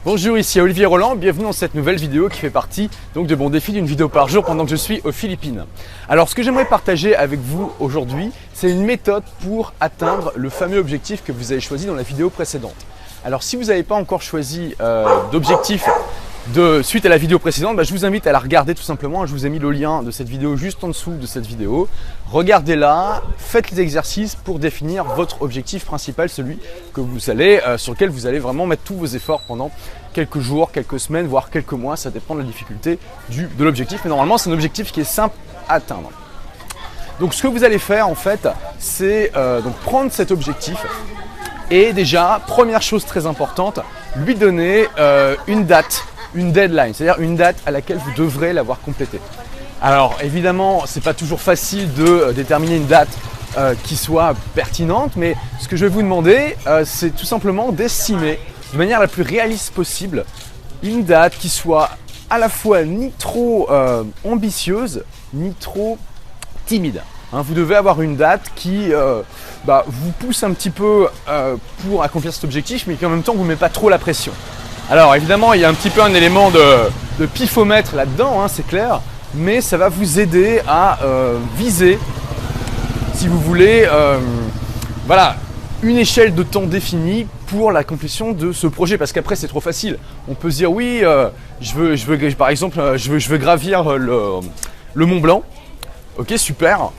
Bonjour, ici Olivier Roland, bienvenue dans cette nouvelle vidéo qui fait partie donc de mon défi d'une vidéo par jour pendant que je suis aux Philippines. Alors ce que j'aimerais partager avec vous aujourd'hui, c'est une méthode pour atteindre le fameux objectif que vous avez choisi dans la vidéo précédente. Alors si vous n'avez pas encore choisi d'objectif suite à la vidéo précédente, je vous invite à la regarder tout simplement. Je vous ai mis le lien de cette vidéo juste en dessous de cette vidéo. Regardez-la, faites les exercices pour définir votre objectif principal, celui que vous allez, sur lequel vous allez vraiment mettre tous vos efforts pendant quelques jours, quelques semaines, voire quelques mois. Ça dépend de la difficulté de l'objectif, mais normalement c'est un objectif qui est simple à atteindre. Donc ce que vous allez faire en fait, c'est donc prendre cet objectif et déjà, première chose très importante, lui donner une date. Une deadline, c'est-à-dire une date à laquelle vous devrez l'avoir complété. Alors évidemment, c'est pas toujours facile de déterminer une date qui soit pertinente, mais ce que je vais vous demander, c'est tout simplement d'estimer de manière la plus réaliste possible une date qui soit à la fois ni trop ambitieuse, ni trop timide. Vous devez avoir une date qui vous pousse un petit peu pour accomplir cet objectif, mais qui en même temps ne vous met pas trop la pression. Alors évidemment, il y a un petit peu un élément de pifomètre là-dedans, c'est clair, mais ça va vous aider à viser, si vous voulez, une échelle de temps définie pour l'accomplissement de ce projet. Parce qu'après, c'est trop facile. On peut se dire oui, par exemple, je veux gravir le Mont Blanc. Ok, super,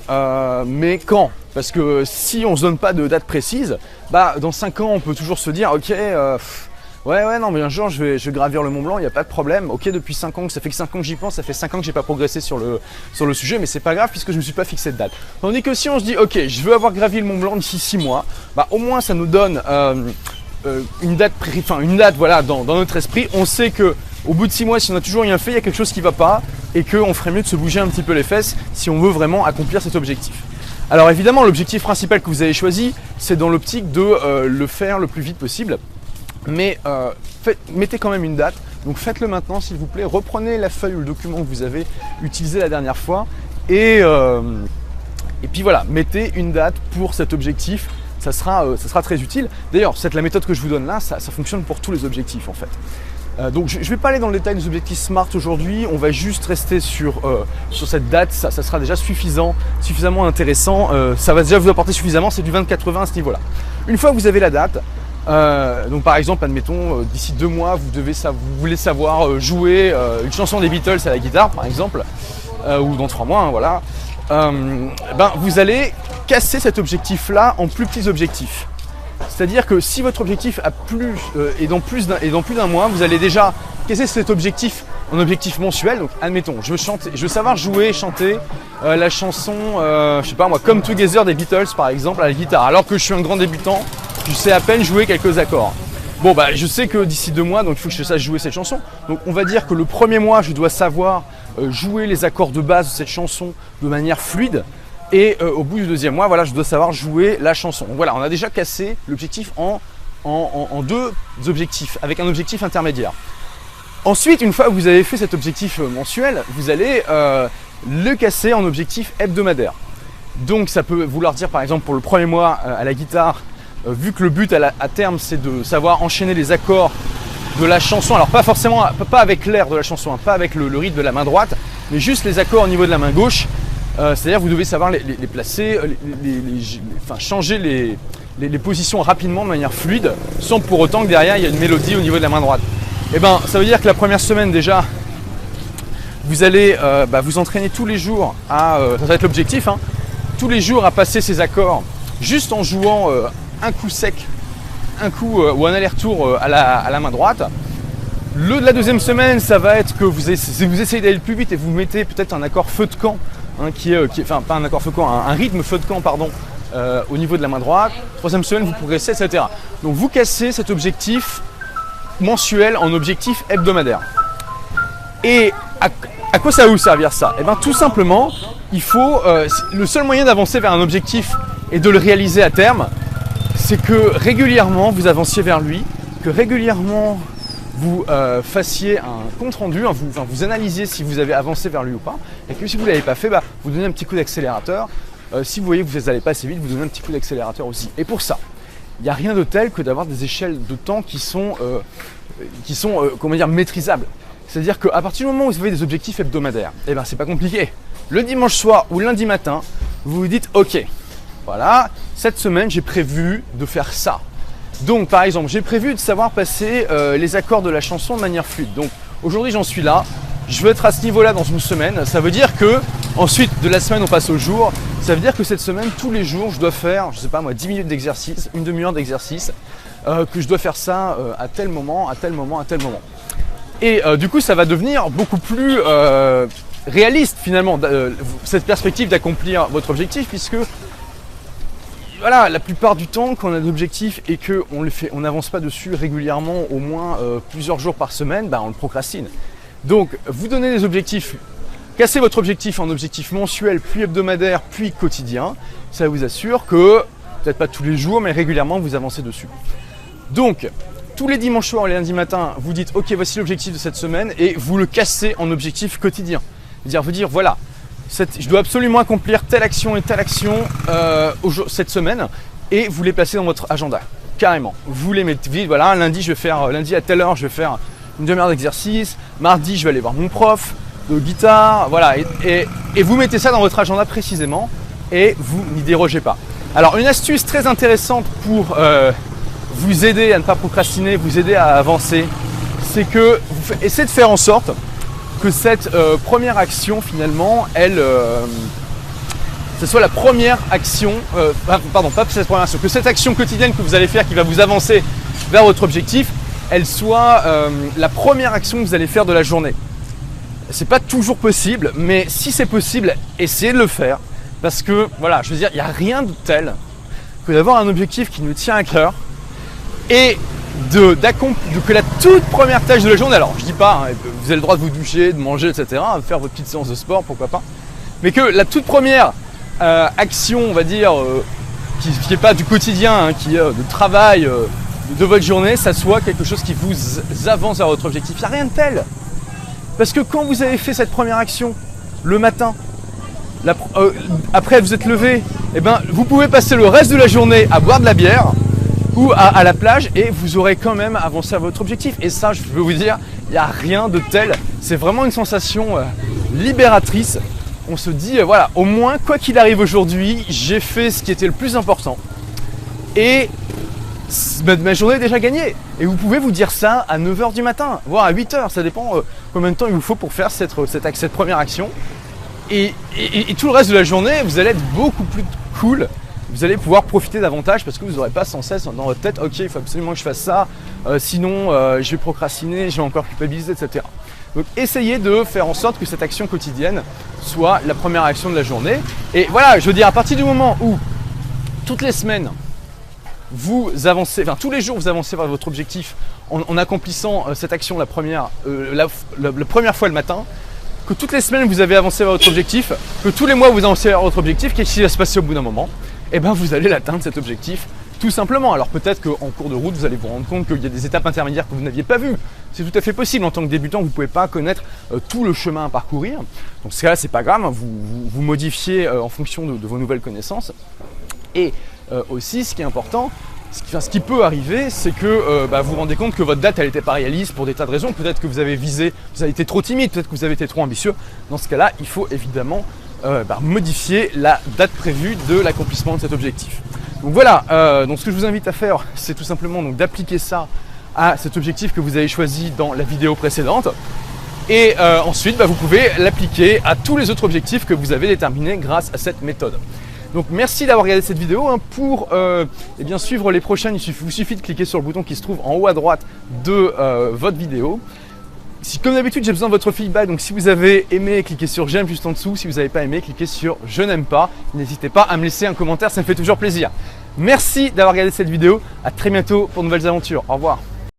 mais quand? Parce que si on ne se donne pas de date précise, dans 5 ans, on peut toujours se dire ok. Non, mais un jour je vais gravir le Mont Blanc, il n'y a pas de problème. Ok, depuis 5 ans, ça fait que 5 ans que j'y pense, ça fait 5 ans que j'ai pas progressé sur le sujet, mais c'est pas grave puisque je me suis pas fixé de date. Tandis que si on se dit, ok, je veux avoir gravi le Mont Blanc d'ici 6 mois, au moins ça nous donne une date dans notre esprit. On sait que au bout de 6 mois, si on n'a toujours rien fait, il y a quelque chose qui va pas et qu'on ferait mieux de se bouger un petit peu les fesses si on veut vraiment accomplir cet objectif. Alors évidemment, l'objectif principal que vous avez choisi, c'est dans l'optique de le faire le plus vite possible. Mais mettez quand même une date, donc faites-le maintenant s'il vous plaît, reprenez la feuille ou le document que vous avez utilisé la dernière fois et puis voilà, mettez une date pour cet objectif, ça sera très utile. D'ailleurs, la méthode que je vous donne là, ça fonctionne pour tous les objectifs en fait. Donc je ne vais pas aller dans le détail des objectifs SMART aujourd'hui, on va juste rester sur cette date, ça sera déjà suffisamment intéressant, ça va déjà vous apporter suffisamment, c'est du 20-80 à ce niveau-là. Une fois que vous avez la date, donc par exemple, admettons, d'ici 2 mois, vous voulez savoir jouer une chanson des Beatles à la guitare, par exemple, ou dans 3 mois, voilà. Vous allez casser cet objectif-là en plus petits objectifs. C'est-à-dire que si votre objectif est dans plus d'un mois, vous allez déjà casser cet objectif en objectif mensuel. Donc admettons, je veux savoir jouer, chanter la chanson, Come Together des Beatles, par exemple, à la guitare, alors que je suis un grand débutant. Je sais à peine jouer quelques accords. Bon, je sais que d'ici 2 mois, donc il faut que je sache jouer cette chanson. Donc on va dire que le premier mois, je dois savoir jouer les accords de base de cette chanson de manière fluide. Et au bout du 2e mois, je dois savoir jouer la chanson. Donc voilà, on a déjà cassé l'objectif en 2 objectifs, avec un objectif intermédiaire. Ensuite, une fois que vous avez fait cet objectif mensuel, vous allez le casser en objectif hebdomadaire. Donc ça peut vouloir dire par exemple pour le premier mois à la guitare, vu que le but à terme c'est de savoir enchaîner les accords de la chanson, alors pas forcément, pas avec l'air de la chanson, pas avec le rythme de la main droite, mais juste les accords au niveau de la main gauche, c'est-à-dire vous devez savoir les placer, changer les positions rapidement de manière fluide, sans pour autant que derrière il y ait une mélodie au niveau de la main droite. Ça veut dire que la première semaine déjà, vous allez vous entraîner tous les jours ça va être l'objectif, tous les jours à passer ces accords juste en jouant un coup sec, un coup ou un aller-retour à la main droite. La 2e semaine, ça va être que vous essayez d'aller le plus vite et vous mettez peut-être un accord feu de camp, pas un accord feu de camp, un rythme feu de camp, pardon, au niveau de la main droite. 3e semaine, vous progressez, etc. Donc vous cassez cet objectif mensuel en objectif hebdomadaire. Et à quoi ça va vous servir ça? Tout simplement, il faut le seul moyen d'avancer vers un objectif et de le réaliser à terme, c'est que régulièrement vous avanciez vers lui, que régulièrement vous fassiez un compte rendu, vous analysiez si vous avez avancé vers lui ou pas, et que si vous ne l'avez pas fait, vous donnez un petit coup d'accélérateur. Si vous voyez que vous n'allez pas assez vite, vous donnez un petit coup d'accélérateur aussi. Et pour ça, il n'y a rien de tel que d'avoir des échelles de temps qui sont comment dire, maîtrisables. C'est-à-dire qu'à partir du moment où vous avez des objectifs hebdomadaires, eh ben c'est pas compliqué. Le dimanche soir ou lundi matin, vous vous dites ok, voilà, cette semaine j'ai prévu de faire ça. Donc par exemple, j'ai prévu de savoir passer les accords de la chanson de manière fluide. Donc aujourd'hui j'en suis là, je veux être à ce niveau-là dans une semaine. Ça veut dire que ensuite de la semaine on passe au jour. Ça veut dire que cette semaine, tous les jours, je dois faire, je sais pas moi, 10 minutes d'exercice, une demi-heure d'exercice, que je dois faire ça à tel moment, à tel moment, à tel moment. Et du coup ça va devenir beaucoup plus réaliste finalement, cette perspective d'accomplir votre objectif, puisque voilà, la plupart du temps, quand on a des objectifs et qu'on n'avance pas dessus régulièrement, au moins plusieurs jours par semaine, on le procrastine. Donc, vous donnez des objectifs, cassez votre objectif en objectif mensuel, puis hebdomadaire, puis quotidien. Ça vous assure que, peut-être pas tous les jours, mais régulièrement, vous avancez dessus. Donc, tous les dimanches soirs et les lundis matins, vous dites « Ok, voici l'objectif de cette semaine » et vous le cassez en objectif quotidien. C'est-à-dire, vous dire « Voilà, je dois absolument accomplir telle action et telle action cette semaine » et vous les placez dans votre agenda, carrément. Vous les mettez, voilà, lundi à telle heure, je vais faire une demi-heure d'exercice, mardi, je vais aller voir mon prof de guitare, voilà, et vous mettez ça dans votre agenda précisément et vous n'y dérogez pas. Alors, une astuce très intéressante pour vous aider à ne pas procrastiner, vous aider à avancer, c'est que vous essayez de faire en sorte que cette première action finalement, ce soit la première action, pardon, pas cette première action, que cette action quotidienne que vous allez faire qui va vous avancer vers votre objectif, elle soit la première action que vous allez faire de la journée. C'est pas toujours possible, mais si c'est possible, essayez de le faire, parce que voilà, je veux dire, il n'y a rien de tel que d'avoir un objectif qui nous tient à cœur et que la toute première tâche de la journée, alors je dis pas, vous avez le droit de vous doucher, de manger, etc., de faire votre petite séance de sport, pourquoi pas, mais que la toute première action, on va dire, qui n'est pas du quotidien, qui est de travail de votre journée, ça soit quelque chose qui vous avance vers votre objectif. Il n'y a rien de tel. Parce que quand vous avez fait cette première action, le matin, après vous êtes levé, vous pouvez passer le reste de la journée à boire de la bière, ou à la plage et vous aurez quand même avancé à votre objectif. Et ça, je peux vous dire, il n'y a rien de tel. C'est vraiment une sensation libératrice. On se dit, voilà, au moins, quoi qu'il arrive aujourd'hui, j'ai fait ce qui était le plus important. Et ma journée est déjà gagnée. Et vous pouvez vous dire ça à 9h du matin, voire à 8h. Ça dépend combien de temps il vous faut pour faire cette première action. Et tout le reste de la journée, vous allez être beaucoup plus cool. Vous allez pouvoir profiter davantage parce que vous n'aurez pas sans cesse dans votre tête « Ok, il faut absolument que je fasse ça, sinon je vais procrastiner, je vais encore culpabiliser, etc. » Donc essayez de faire en sorte que cette action quotidienne soit la première action de la journée. Et voilà, je veux dire, à partir du moment où toutes les semaines, vous avancez, tous les jours vous avancez vers votre objectif en accomplissant cette action la première fois le matin, que toutes les semaines vous avez avancé vers votre objectif, que tous les mois vous avancez vers votre objectif, qu'est-ce qui va se passer au bout d'un moment ? Vous allez l'atteindre cet objectif tout simplement. Alors peut-être qu'en cours de route vous allez vous rendre compte qu'il y a des étapes intermédiaires que vous n'aviez pas vues. C'est tout à fait possible. En tant que débutant, vous ne pouvez pas connaître tout le chemin à parcourir. Donc ce cas-là, c'est pas grave, vous modifiez en fonction de vos nouvelles connaissances. Et aussi, ce qui est important, ce qui peut arriver, c'est que vous vous rendez compte que votre date elle n'était pas réaliste pour des tas de raisons. Peut-être que vous avez été trop timide, peut-être que vous avez été trop ambitieux. Dans ce cas-là, il faut évidemment modifier la date prévue de l'accomplissement de cet objectif. Donc voilà, donc ce que je vous invite à faire, c'est tout simplement d'appliquer ça à cet objectif que vous avez choisi dans la vidéo précédente. Et ensuite, vous pouvez l'appliquer à tous les autres objectifs que vous avez déterminés grâce à cette méthode. Donc merci d'avoir regardé cette vidéo. Pour suivre les prochaines, il vous suffit de cliquer sur le bouton qui se trouve en haut à droite de votre vidéo. Si, comme d'habitude, j'ai besoin de votre feedback, donc si vous avez aimé, cliquez sur j'aime juste en dessous. Si vous n'avez pas aimé, cliquez sur je n'aime pas. N'hésitez pas à me laisser un commentaire, ça me fait toujours plaisir. Merci d'avoir regardé cette vidéo. À très bientôt pour de nouvelles aventures. Au revoir.